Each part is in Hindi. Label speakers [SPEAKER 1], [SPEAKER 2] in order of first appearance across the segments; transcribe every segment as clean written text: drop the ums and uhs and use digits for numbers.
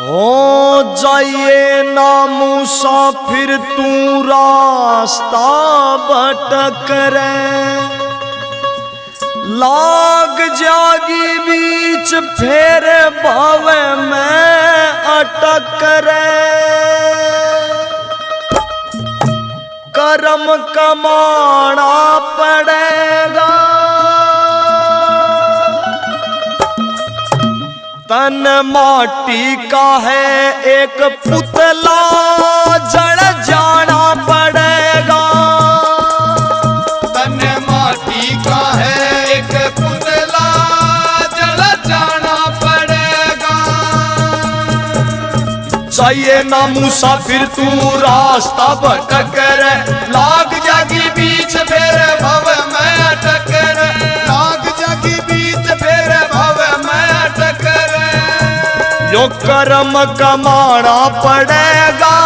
[SPEAKER 1] हो जाइए ना मुसाफिर तू रास्ता भटक रे, लाग जागी बीच फेर भावे में अटक रे। कर्म कमाना पड़ेगा, तन माटी का है एक पुतला जड़ जाना पड़ेगा।
[SPEAKER 2] तन माटी का है एक पुतला जड़ जाना पड़ेगा।
[SPEAKER 1] चाहिए ना मुसाफिर तू रास्ता भटक रे, लाग जागी बीच फेर भव में अटक रे।
[SPEAKER 2] लाग जागी बीच फेर भव में अटक रे।
[SPEAKER 1] यो कर्म कमाना पड़ेगा,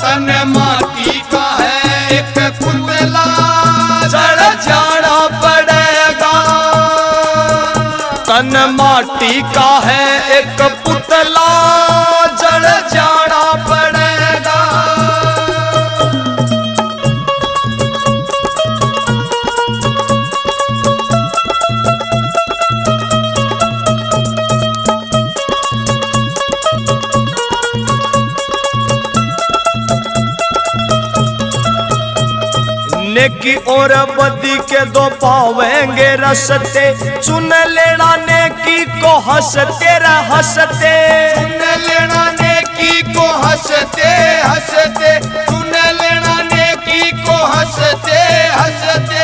[SPEAKER 2] तन माटी का है एक पुतला
[SPEAKER 1] जड़ जाना पड़ेगा। तन माटी का है एक पुतला जड़ जाना पड़ेगा। नेकी और बदी के दो पावेंगे रसते, चुन लेना नेकी को हंसते रे हंसते।
[SPEAKER 2] चुन लेना नेकी को हंसते हंसते, चुन लेना नेकी को हंसते हंसते।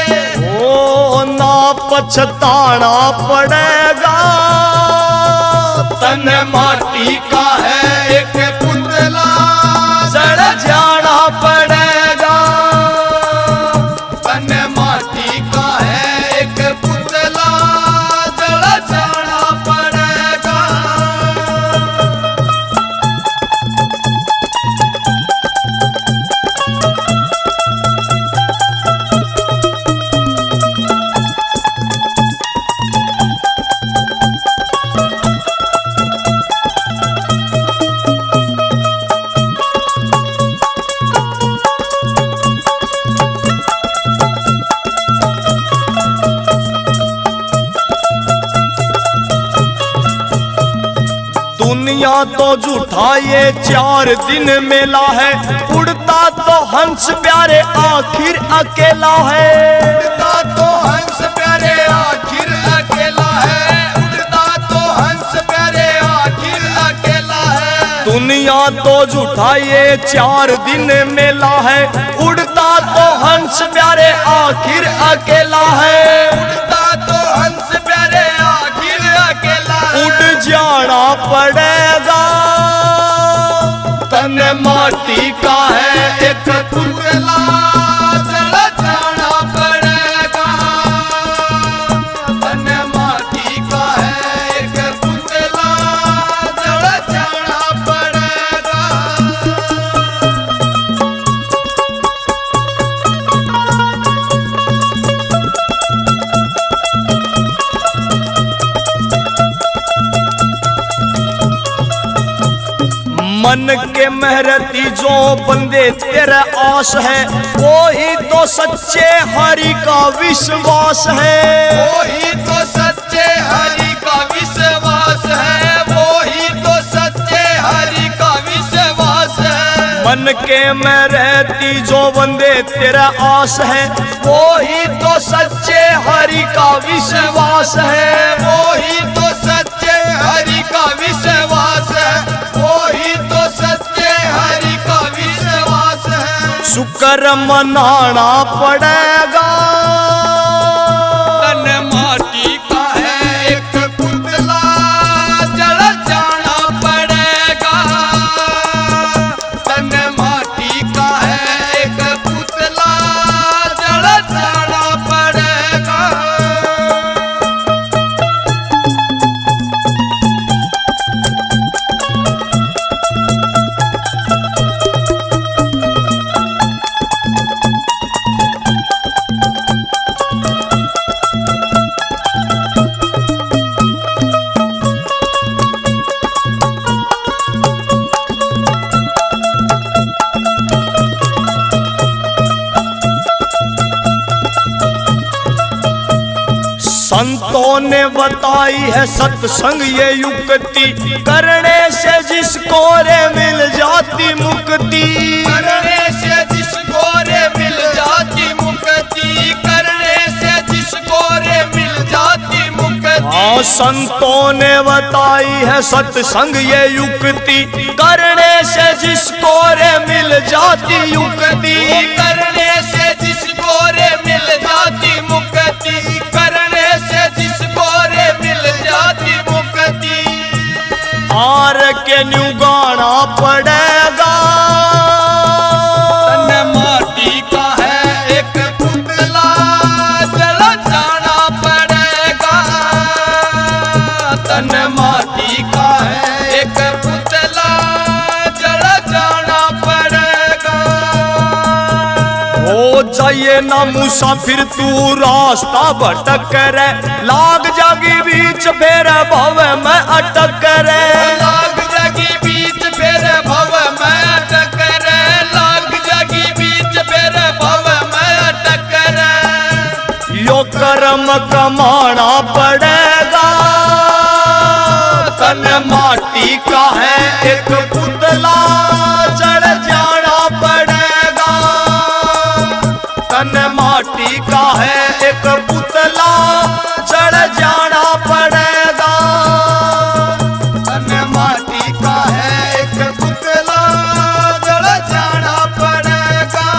[SPEAKER 1] ओ ना पछताना पड़ेगा,
[SPEAKER 2] तन माटी का है एक पुतला
[SPEAKER 1] जड़ जाना पड़ेगा।
[SPEAKER 2] तन माटी का है एक पुतला जड़ जाना पड़ेगा।
[SPEAKER 1] दुनिया तो झूठा ये 4 दिन मेला है, उड़ता तो हंस प्यारे आखिर अकेला है।
[SPEAKER 2] उड़ता तो हंस प्यारे आखिर अकेला है, उड़ता तो हंस प्यारे आखिर अकेला है।
[SPEAKER 1] दुनिया तो झूठा ये 4 दिन मेला है, उड़ता तो हंस प्यारे आखिर अकेला है।
[SPEAKER 2] उड़ता तो हंस प्यारे आखिर अकेला है।
[SPEAKER 1] उड़ जाना पड़ेगा,
[SPEAKER 2] तन माटी का है एक पुतला जड़ जाना पड़ेगा। तन माटी का है एक पुतला जड़ जाना पड़ेगा।
[SPEAKER 1] मन के मेहरती जो बंदे तेरे आस है, वो ही तो सच्चे हरि का विश्वास है।
[SPEAKER 2] वो ही तो सच्चे हरि का विश्वास है, वो ही तो सच्चे हरि का विश्वास है।
[SPEAKER 1] मन के मेहरती जो बंदे तेरा आस है, वो ही तो सच्चे हरि का विश्वास है।
[SPEAKER 2] वो ही तो सच्चे हरि का विश्वास है, वो ही तो सच्चे हरि का विश्वास है।
[SPEAKER 1] शुक्र मनाना पड़ेगा,
[SPEAKER 2] तन माटी का है एक पुतला जड़ जाना पड़ेगा। तन माटी का है एक पुतला जड़ जाना पड़ेगा।
[SPEAKER 1] ने बताई है सत्संग ये युक्ति, करने से जिसको रे मिल जाती मुक्ति।
[SPEAKER 2] करने से जिसको रे मिल जाती मुक्ति, करने से जिसको रे मिल जाती मुक्ति।
[SPEAKER 1] हाँ, संतों ने बताई है सत्संग ये युक्ति, करने से जिसको रे मिल जाती युक्ति।
[SPEAKER 2] करने से जिसको रे मिल जाती मुक्ति, करने से जिसको रे मिल जाती मुक्ति।
[SPEAKER 1] आर के न्यू गाना पड़ेगा,
[SPEAKER 2] तन माटी का है एक पुतला, जल जाना पड़ेगा। तन माटी का है एक पुतला, जल जाना पड़ेगा।
[SPEAKER 1] हो जाइए ना मुसाफिर तू रास्ता भटक रे, लाग जागी बीच फेर भव में अटक रे।
[SPEAKER 2] लाग जागी बीच फेर भव में अटक रे, लाग जागी बीच फेर भव में अटक रे।
[SPEAKER 1] यो कर्म कमाना पड़ेगा,
[SPEAKER 2] तन माटी का है एक
[SPEAKER 1] पुतला चढ़ जाना पड़ेगा। तन माटी का है एक पुतला चढ़ जाना पड़ेगा।
[SPEAKER 2] तन माटी का है एक पुतला, जल जाना पड़ेगा।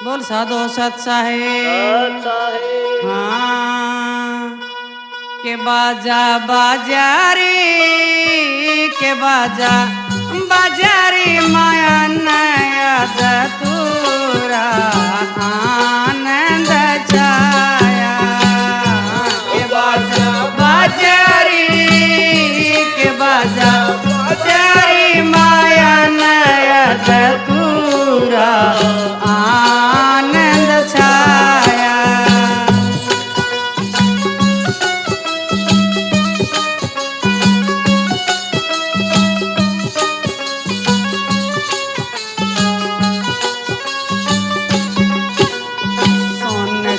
[SPEAKER 3] बोल साधो सत साहेब। हाँ, के बाजा बाजारी, के बाजा बाजारी माया नया दतूरा आनंद छाया। के बाजा बाजारी, के बाजा बाजारी माया नया दतूरा आनंद छाया।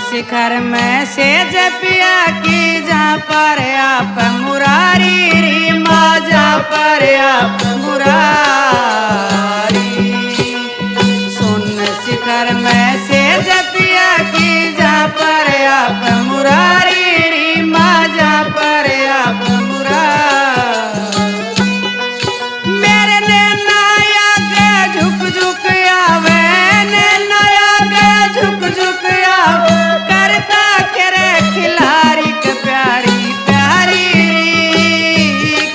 [SPEAKER 3] शिखर में से जपिया की जा पर आप मुरारी री माँ, जा पर आप मुरारी। सुन शिखर में से जपिया की जा पर आप मुरारी री माँ, जा पर आप मुरारी। मेरे नैया के झुक झुक आवे, नैया के झुक झुक आवे, करता करे खिलारी के प्यारी प्यारी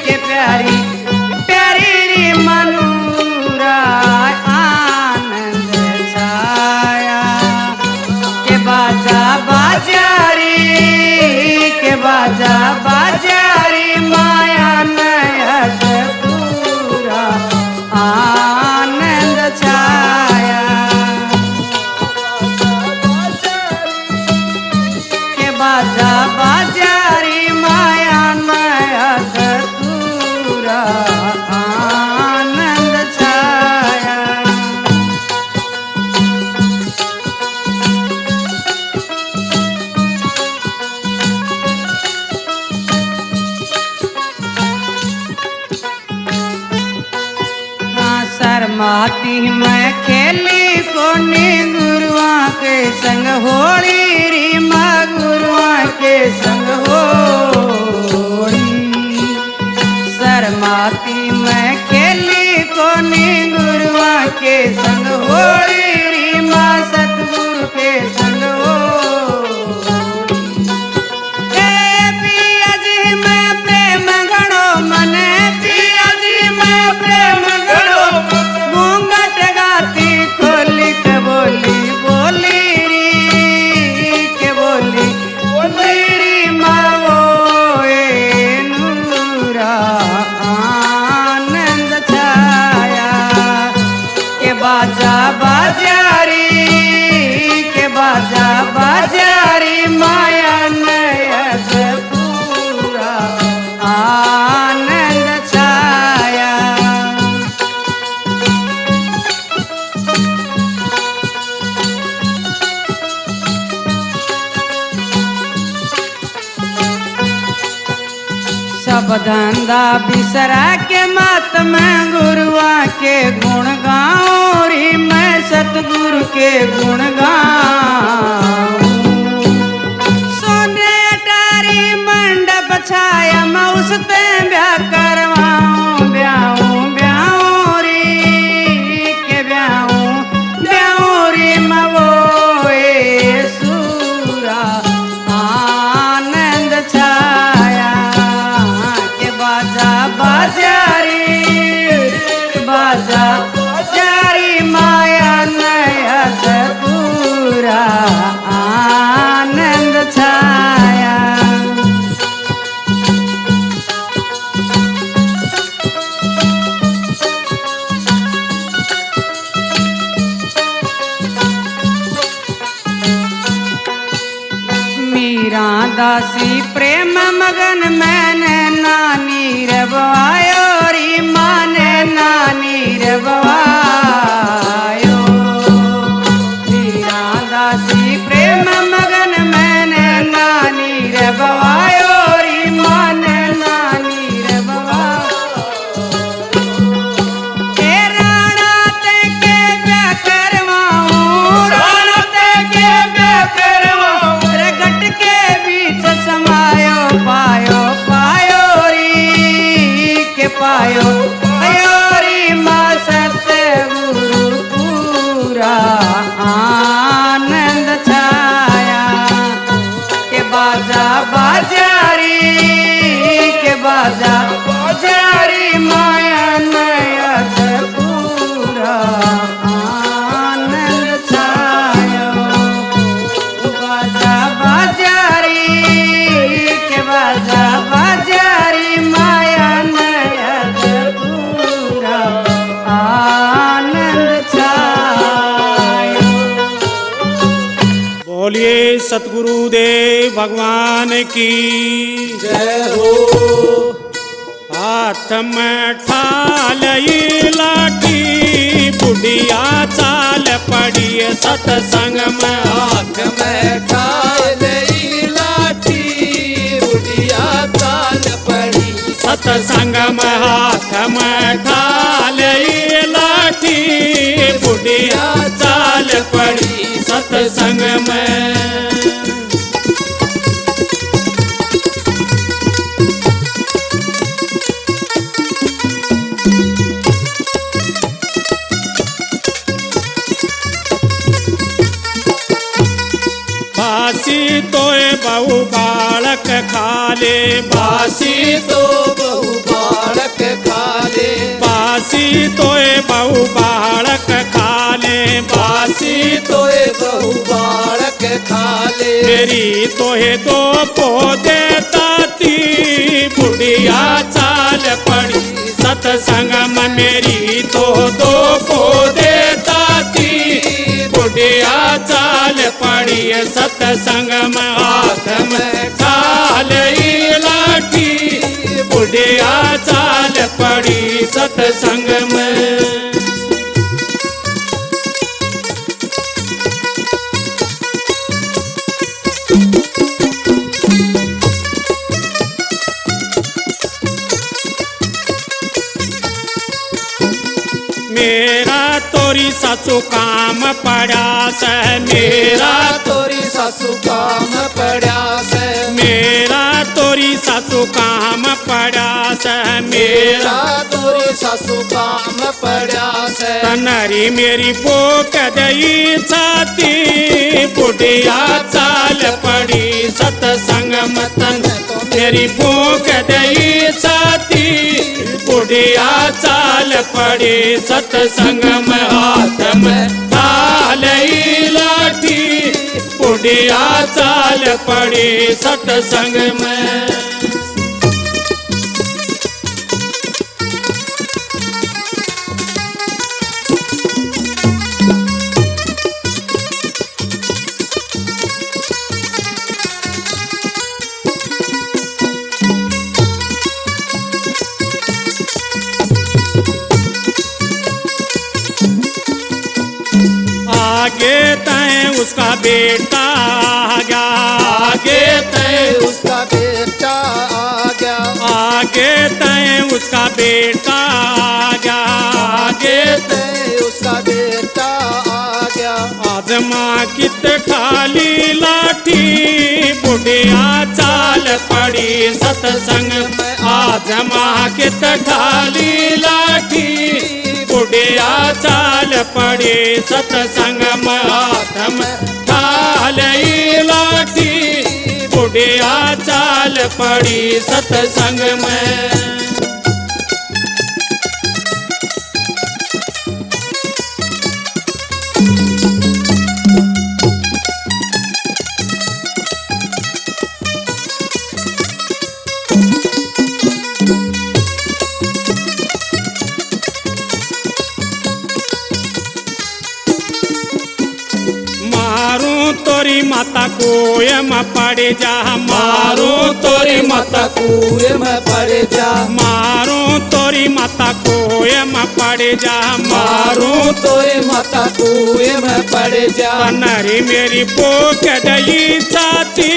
[SPEAKER 3] के प्यारी प्यारी री मनूरा आनंद छाया। के बाजा बाजारी, के बाजा बाजारी माया नया पूरा आनंद छाया। के बाजा बाजारी माया नया पूरा आनंद छाया। शर्माती मैं खेली कोनी गुरुआ के संग होली री माँ, गुरुआ के संग होली। शर्माती मैं खेली कोनी गुरुआ के संग होली री माँ, सतगुरु के संग होली। ए पिया जी मैं प्रेम घड़ो मने, पिया जी मैं प्रेम घड़ो, घूंघट गाती खोली के बोली बोली री, के बोली बोली री माँ ए नूरा आनंद छाया। के बाजा बाजा बाप धंधा बिसरा के मत मैं गुरुआ के गुण गाऊं री मैं सतगुरु के गुण गाऊं। सोने अटारी मंडप छाया मैं उसते ब्याह करवाऊं ब्याहूं ब्याहूं री के ब्याहूं ब्याहूं री मैं वो सूरा आनंद छाया के बाजा बाजारी बाजा बाजारी माया नया से पूरा आनंद छाया। मीरा दासी प्रेम मगन मैंने नानी रवायो री माने नानी रवायो। मीरा दासी प्रेम मगन मैंने नानी रवायो री माने नानी रवायो। ए राणा ते के ब्याह करवाऊं राणा ते के ब्याह करवाऊं रे गट के बीच समायो पायो पायो री के पायो पायो री माँ सत्य गुरु पूरा आनंद छाया के बाजा बाजारी के बाजा बाजारी माया नया से पूरा आनंद छाया। बाजा बाजारी के बाजा बाजारी माया नया से पूरा आनंद छाया।
[SPEAKER 4] बोलिए सतगुरुदेव भगवान की
[SPEAKER 2] जय हो।
[SPEAKER 4] हाथ में ठालई लाठी बुढ़िया चाल पड़ी सतसंग में।
[SPEAKER 2] हाथ में ठालई लाठी बुढ़िया चाल पड़ी
[SPEAKER 4] सतसंग में हाथ में ठालई लाठी बुढ़िया चाल पड़ी सतसंग में। बासी तोए बहु बालक खाले
[SPEAKER 2] बासी तो बहु बालक खाले
[SPEAKER 4] बासी तोए बहु बालक खाले
[SPEAKER 2] बासी तोए बहु बालक खाले
[SPEAKER 4] मेरी तोहे दो पौधे ताती बुढ़िया चाल पड़ी सतसंग में। मेरी तो दो पौधे ताती बुढ़िया चाल पड़ी सतसंग में। हाथ में ठालई लाठी बुढ़िया चाल पड़ी सतसंग में। मेरा तोरी सासू काम पड़ा से मेरा
[SPEAKER 2] तोरी सासू काम पड़ा से
[SPEAKER 4] मेरा तोरी सासू काम पड़ा से मेरा
[SPEAKER 2] तोरी सासू काम पड़ा से
[SPEAKER 4] तनरी मेरी पोक दई छाती बुढ़िया चाल पड़ी सतसंग मतन। मेरी पोक दई छाती बुढ़िया चाल पड़ी सतसंग में। हाथ में ठालई लाठी बुढ़िया चाल पड़ी सतसंग में। आगे तय उसका बेटा आ गया
[SPEAKER 2] आगे तय उसका बेटा आ गया
[SPEAKER 4] आगे तय उसका बेटा आ गया, आगे
[SPEAKER 2] ते उसका बेटा आ गया।
[SPEAKER 4] आज माँ की ठाली लाठी बुढ़िया चाल पड़ी सत्संग में। आज माँ की ठाली लाठी बुढ़िया चाल पड़ी सत्संग में। हाथ में ठाली लाठी बुढ़िया चाल पड़ी सत्संग में। तोरी माता कुएं में पड़ जा, मारू तोरी माता
[SPEAKER 2] कुएं में पड़ जा,
[SPEAKER 4] मारू तोरी माता कुएं में पड़ जा,
[SPEAKER 2] मारू तोरी माता कुएं में पड़ जा।
[SPEAKER 4] नरी मेरी पोक दई छाती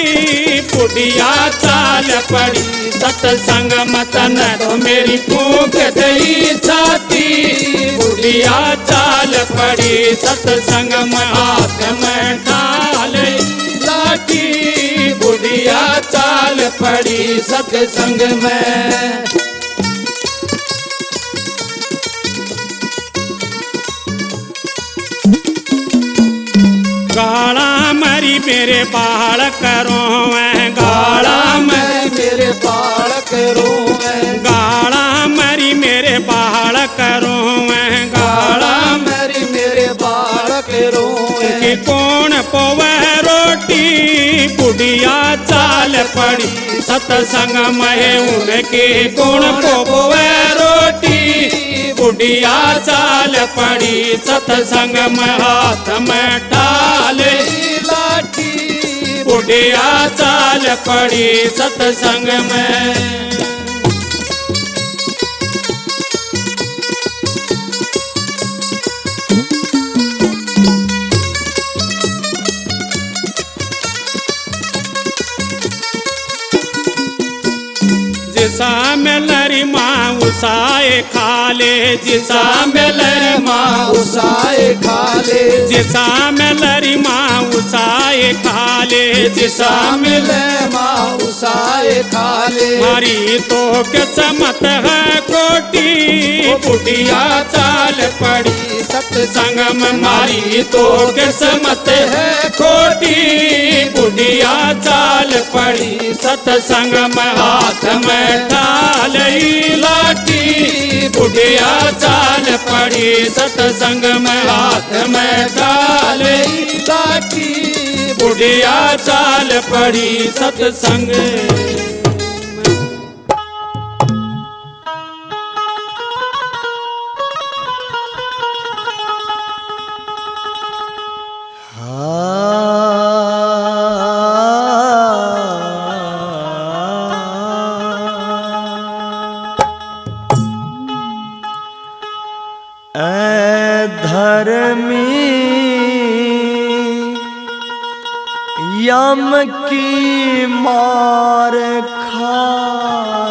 [SPEAKER 4] बुढ़िया चाल पड़ी सत्संग मत न तो मेरी पोक दई छाती बुढ़िया चाल पड़ी सत्संग में। हाथ में ढाल लाठी बुढ़िया चाल पड़ी सत्संग में। गाड़ा मरी मेरे बाल करो गाड़ा
[SPEAKER 2] मेरे बाल करो
[SPEAKER 4] गाड़ा मरी मेरे बाल करो गाड़ा
[SPEAKER 2] मरी मेरे बाल करो।
[SPEAKER 4] कि कौन पोवे रोटी बुढ़िया चाल पड़ी सत्संग में। उनके कौन पोवे रोटी बुढ़िया चाल पड़ी सत्संग में। हाथ में ढाले
[SPEAKER 2] लाठी
[SPEAKER 4] बुढ़िया चाल पड़ी सत्संग में। जिसा में लरी माँ उसाए खा ले, जिसा में लरी माँ
[SPEAKER 2] उसाए खा ले,
[SPEAKER 4] जिसा में लरी माँ उसाए खा ले, जिसा में
[SPEAKER 2] माँ उसाए खा ले।
[SPEAKER 4] मारी तो किस्मत है कोटी बुढ़िया चाल पड़ी सत्संग में। मारी तो किस्मत है कोटी बुढ़िया चाल पड़ी सत्संग में। हाथ में ढाल लाठी बुढ़िया चाल पड़ी सत्संग में। हाथ में ढाल लाठी बुढ़िया चाल पड़ी सत्संग।
[SPEAKER 1] धर्मी यम की मार खाएगा,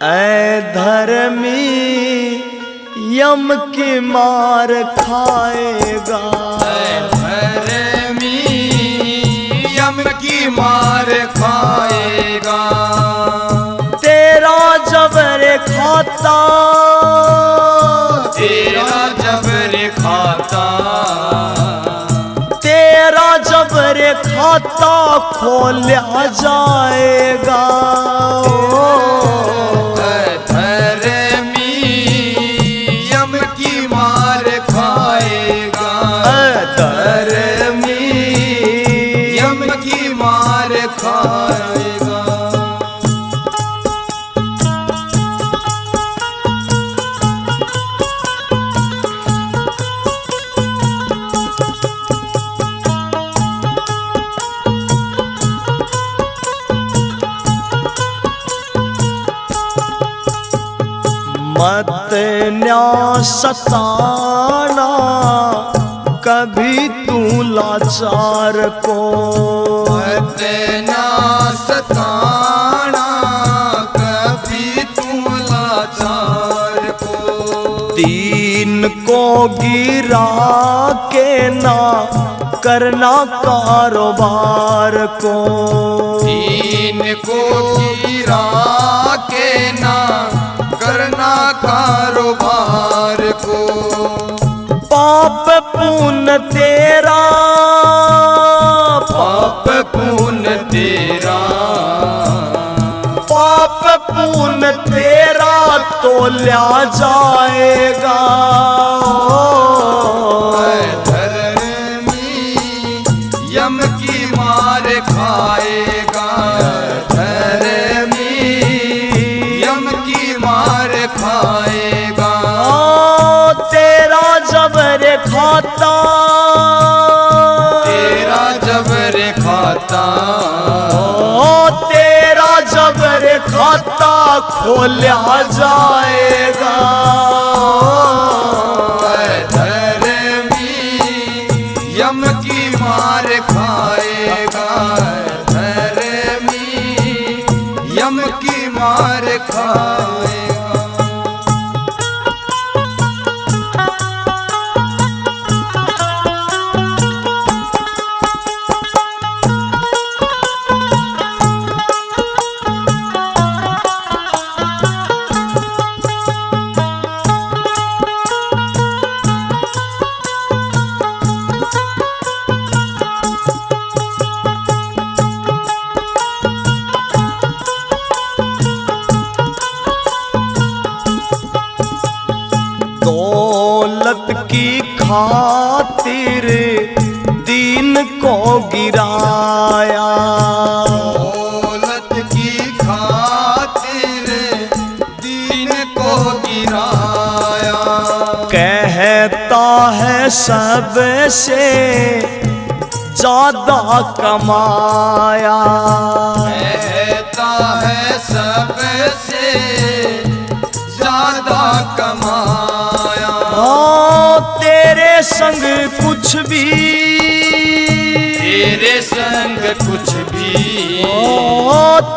[SPEAKER 1] ऐ धर्मी यम की मार खाएगा।
[SPEAKER 2] धर्मी यम की मार खाएगा।
[SPEAKER 1] तेरा जबर खाता,
[SPEAKER 2] तेरा जबर खाता,
[SPEAKER 1] तेरा जबर खाता खोला जाएगा।
[SPEAKER 2] धर्मी यम की मार खाएगा।
[SPEAKER 1] धर्मी
[SPEAKER 2] यम की मार खाएगा।
[SPEAKER 1] मत न्या सताना कभी तू लाचार को
[SPEAKER 2] इतना सताना कभी तू लाचार को।
[SPEAKER 1] दीन को गिरा के ना करना कारोबार को
[SPEAKER 2] दीन को गिरा के ना करना कारोबार को।
[SPEAKER 1] पाप पुण्य तेरा
[SPEAKER 2] पाप पुण्य तेरा
[SPEAKER 1] पाप पुण्य तेरा तो लिया जाएगा
[SPEAKER 2] धर्मी यम की मार खाएगा धर्मी यम की मार खाएगा।
[SPEAKER 1] तेरा जबर खाता
[SPEAKER 2] तेरा जबर खाता
[SPEAKER 1] तेरा जबर खाता खोला जाएगा
[SPEAKER 2] धर्मी यम की मार खाएगा धर्मी यम की मार खाएगा।
[SPEAKER 1] दौलत की खातिर दीन को गिराया
[SPEAKER 2] दौलत की खातिर दीन को गिराया।
[SPEAKER 1] कहता है सबसे ज्यादा कमाया
[SPEAKER 2] कहता है सबसे ज्यादा कमाया।
[SPEAKER 1] तेरे संग कुछ भी
[SPEAKER 2] तेरे संग कुछ भी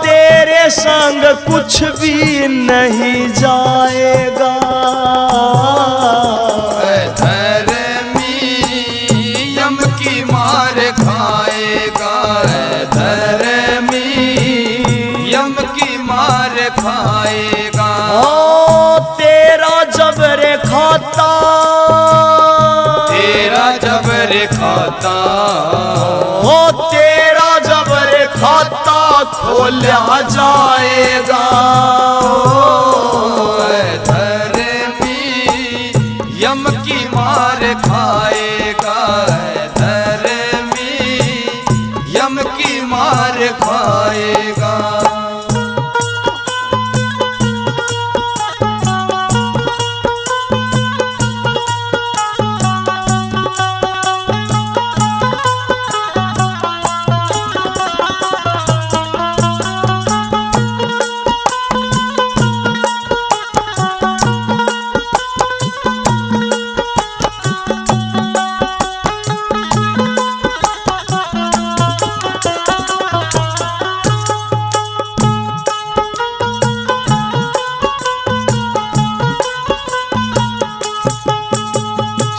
[SPEAKER 1] तेरे संग कुछ भी नहीं जाएगा
[SPEAKER 2] धर्मी यम की मार खाएगा धर्मी यम की मार खाएगा।
[SPEAKER 1] तेरा जबर खाता
[SPEAKER 2] तेरा जबर खाता
[SPEAKER 1] तेरा जबर खाता खोला जाएगा
[SPEAKER 2] धर्मी यम की मार खाएगा धर्मी यम की मार खाएगा।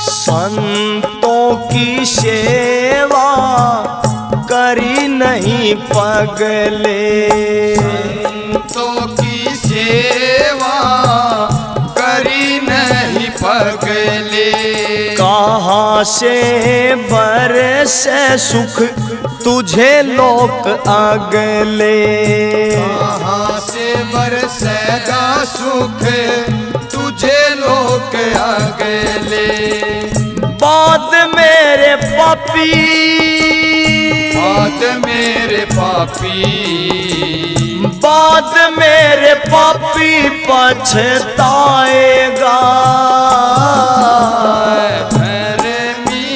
[SPEAKER 1] संतों की सेवा करी नहीं पगले
[SPEAKER 2] संतों की सेवा करी नहीं पगले।
[SPEAKER 1] कहाँ से बरसे सुख तुझे लोक अगले
[SPEAKER 2] कहाँ से बरसेगा सुख तुझे लोक अगले।
[SPEAKER 1] बाद मेरे पापी
[SPEAKER 2] बाद मेरे पापी
[SPEAKER 1] बाद मेरे पापी पछताएगा
[SPEAKER 2] धर्मी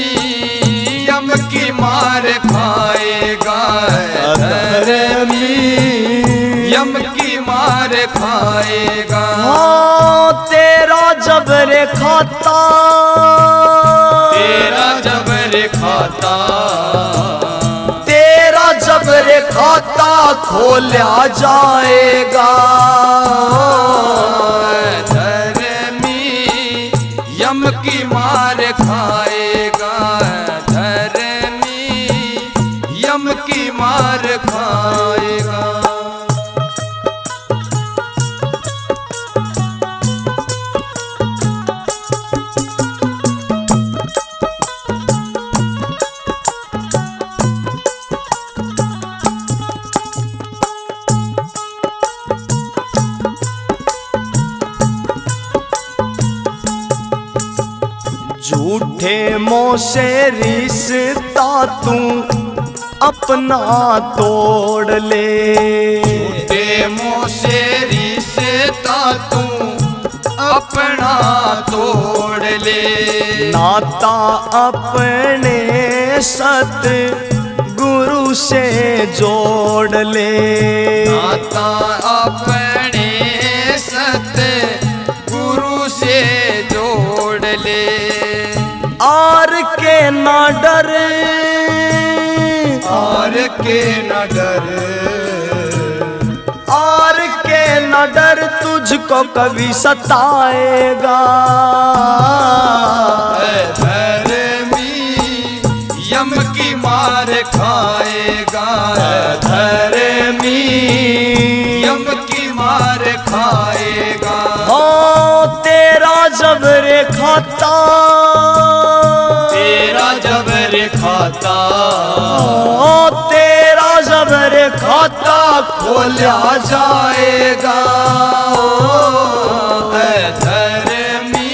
[SPEAKER 2] यम की मार खाएगा धर्मी यम की मार खाएगा।
[SPEAKER 1] तेरा जबर खाता
[SPEAKER 2] तेरा जबर खाता,
[SPEAKER 1] तेरा जबर खाता खोला जाएगा।
[SPEAKER 2] धर्मी यम की मार खाएगा, धर्मी यम की मार खाएगा।
[SPEAKER 1] झूठे मोह से रिश्ता तू अपना तोड़ ले,
[SPEAKER 2] झूठे मोह से रिश्ता तू अपना तोड़ ले,
[SPEAKER 1] नाता अपने सत गुरु से जोड़ ले,
[SPEAKER 2] नाता अपने सत गुरु से जोड़ ले।
[SPEAKER 1] और के न डर,
[SPEAKER 2] और के न डर,
[SPEAKER 1] और के न डर तुझको कभी सताएगा।
[SPEAKER 2] धर्मी यम की मार खाएगा, धर्मी यम की मार खाएगा।
[SPEAKER 1] ओ तेरा जबर खाता,
[SPEAKER 2] तेरा जबर खाता,
[SPEAKER 1] ओ तेरा जबर खाता खोला जाएगा।
[SPEAKER 2] धर्मी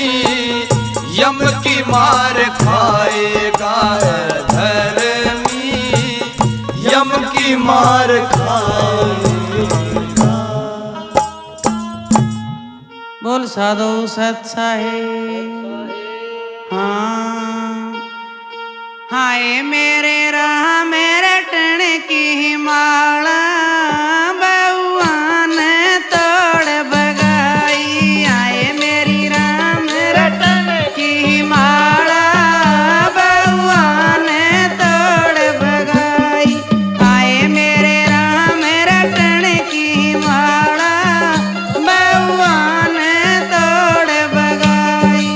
[SPEAKER 2] यम की मार खाएगा, धर्मी
[SPEAKER 1] यम की मार खाएगा।
[SPEAKER 3] बोल साधु सत साहेब। हाँ हाय मेरे राह मेरे टण की माला, बउआ ने तोड़ बगाई। आए मेरी राम रटन की माला, बउआ ने तोड़ बगाई। आए मेरे राम रटन की माला, बउआ ने तोड़ बगाई।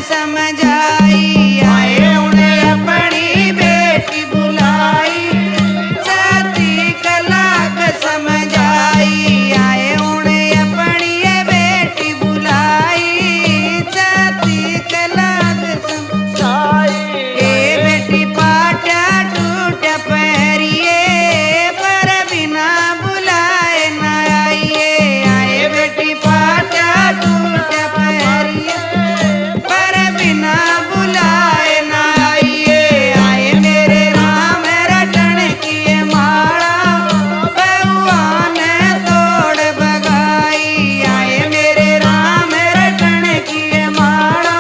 [SPEAKER 3] समझाई आए उन्हें अपनी बेटी बुलाई जाति कलाक समझाई आए उन्हें अपनी ये बेटी बुलाई जाति कलाक समझाई ए बेटी पाटा टूट पैरिए पर बिना बुलाए न आइए आए बेटी पाटा टूट पैरिए पर बिना बुलाए न आइए आए मेरे राम रटन किए माला बहुआ ने तोड़ बगाई आए मेरे राम रटन किए माला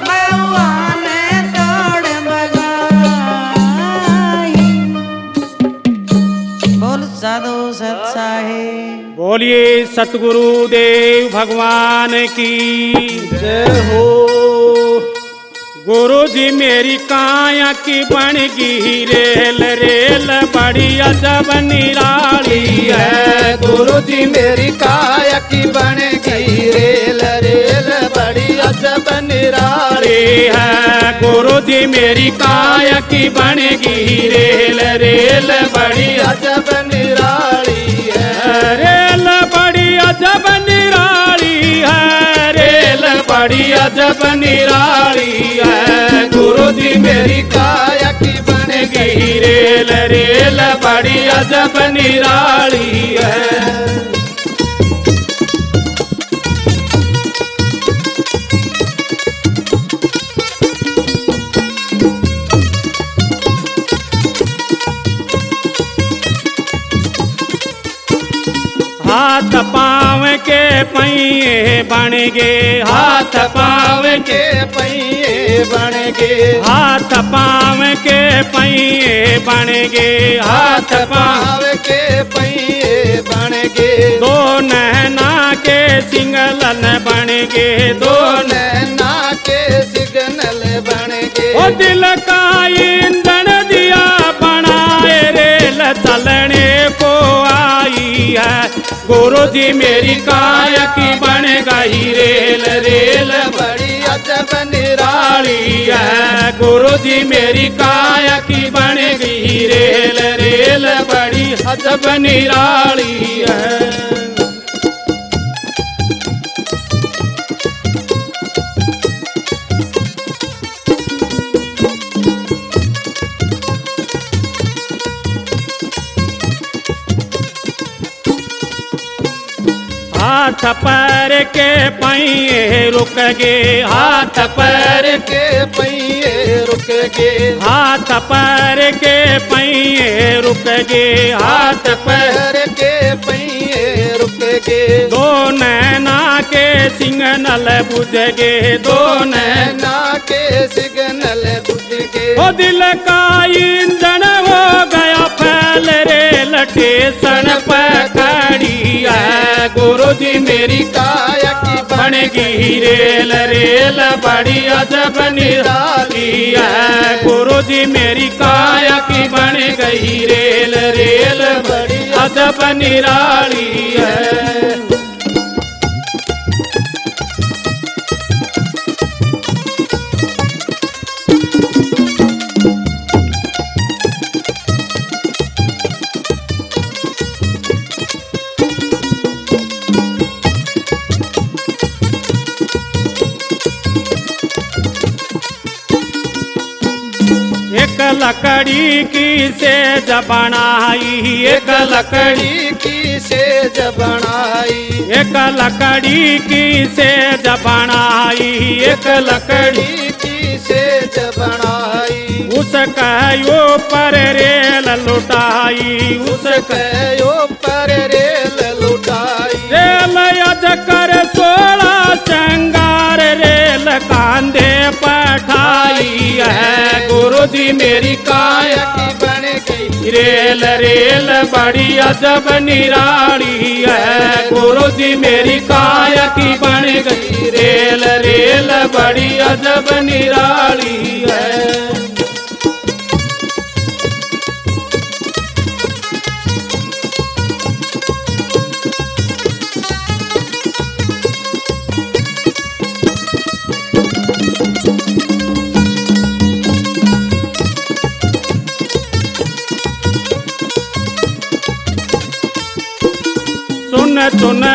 [SPEAKER 3] बहुआ ने तोड़ बगाई। बोल साधु सत साहेब।
[SPEAKER 4] बोलिए सतगुरु देव भगवान की
[SPEAKER 2] जय हो।
[SPEAKER 4] गुरु जी मेरी काया की बन गई रेल रेल बड़ी अजब निराली है।
[SPEAKER 2] गुरु जी मेरी काया की बन गई रेल रेल बड़ी अजब निराली
[SPEAKER 4] है। गुरु जी मेरी काया की बन गई रेल रेल बड़ी
[SPEAKER 2] अजब निराली है।
[SPEAKER 4] रेल बड़ी अजब निराली है। रेल बड़ी अजब निराली है।
[SPEAKER 2] गुरु जी मेरी काया की बन
[SPEAKER 4] गई रेल रेल बड़ी अजब निराली है। हाथ पाँव के पहिए बन गे हाथ पाँव
[SPEAKER 2] के पहिए बन गे
[SPEAKER 4] हाथ पाँव के पहिए बन गे हाथ पाँव
[SPEAKER 2] पाव के पहिए बन गे
[SPEAKER 4] दो नैना के सिंगलन बन गे दो
[SPEAKER 2] नैना के सिग्नल बन गे
[SPEAKER 4] ओ दिल का ईंधन दिया बनाए रेल चलने को आई है। गुरु जी मेरी काया की बन गई रेल रेल
[SPEAKER 2] बड़ी अजब निराली
[SPEAKER 4] निराली है। गुरु जी मेरी काया की बन गई रेल रेल बड़ी अजब निराली है। हाथ पैर के पहिए रुक गे हाथ पैर
[SPEAKER 2] के पहिए रुक गे
[SPEAKER 4] हाथ पैर के पहिए रुक गे हाथ पैर
[SPEAKER 2] पैर के पहिए रुक गे
[SPEAKER 4] दो नैना के सिंगनल बुझ गे दो नैना
[SPEAKER 2] नैना के सिग्नल बुझ गे
[SPEAKER 4] ओ दिल का ईंधन हो गया फैल रेल स्टेशन पर खड़ी है। गुरु जी मेरी
[SPEAKER 2] काया की
[SPEAKER 4] बन गई रेल रेल बड़ी अजब निराली है। गुरु जी मेरी काया की बन गई रेल रेल बड़ी अजब निराली है। एक लकड़ी की सेज बनाई एक लकड़ी
[SPEAKER 2] की सेज बनाई
[SPEAKER 4] एक लकड़ी की सेज बनाई एक लकड़ी
[SPEAKER 2] की सेज बनाई
[SPEAKER 4] उसका ऊपर रेल लुटाई उसका
[SPEAKER 2] ऊपर रेल लुटाई
[SPEAKER 4] रेल अजकर 16 चंगार रेल कांधे पठाई है। गुरु जी मेरी काया
[SPEAKER 2] की बन गई
[SPEAKER 4] रेल रेल बड़ी अजब निराली है। गुरु जी मेरी काया की बन गई रेल रेल बड़ी अजब निराली है।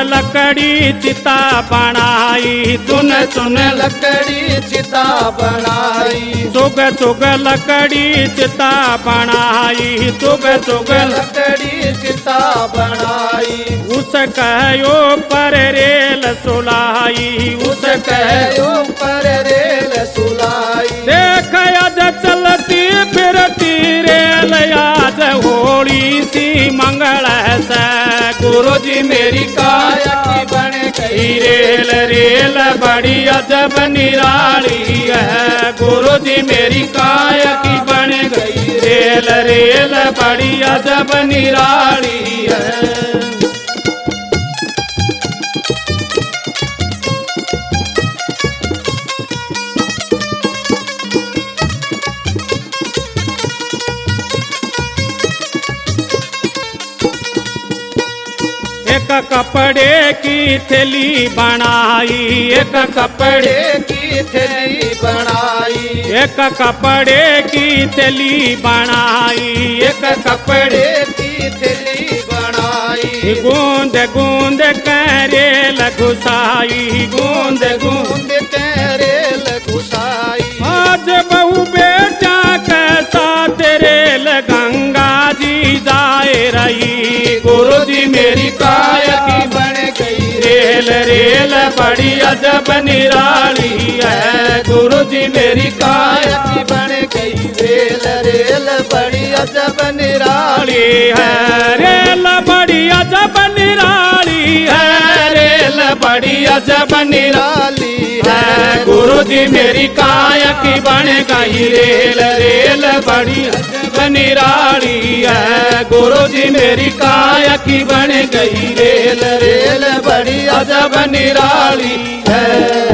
[SPEAKER 4] लकड़ी चिता बनाई,
[SPEAKER 2] चुन चुन लकड़ी चिता बनाई,
[SPEAKER 4] चुग चुग लकड़ी चिता बनाई, चुग चुग
[SPEAKER 2] लकड़ी चिता बनाई,
[SPEAKER 4] उस कहो पर रेल सुलाई,
[SPEAKER 2] उस कहो पर रेल सुलाई।
[SPEAKER 4] देख आज चलती फिरती रेल आज होली सी मंगल से, गुरु जी मेरी काया
[SPEAKER 2] की बन गई
[SPEAKER 4] रेल रेल बड़ी अजब निराली है, गुरु जी मेरी काया की बन गई रेल रेल बड़ी अजब निराली है। एक कपड़े की थैली बनाई, एक कपड़े
[SPEAKER 2] की थैली बनाई,
[SPEAKER 4] एक कपड़े की थैली बनाई, एक कपड़े
[SPEAKER 2] की थैली बनाई,
[SPEAKER 4] गूंद गूंद करेल घुसाई, गूंद गूंद
[SPEAKER 2] बूंद करेल घुसाई।
[SPEAKER 4] आज बहु बेटा कैसा रेल गंगा जी जाए रही, गुरु जी मेरी काया की
[SPEAKER 2] बन गई
[SPEAKER 4] रेल रेल बड़ी अजब निराली है, गुरु जी मेरी काया
[SPEAKER 2] की बन गई रेल रेल बड़ी अजब निराली
[SPEAKER 4] है, रेल बड़ी अजब निराली है, रेल बड़ी अजब निराली है, गुरु जी मेरी काया की बन गई रेल रेल बड़ी अजब निराली है, गुरु जी मेरी काया की बन गई रेल रेल बड़ी अजब निराली है।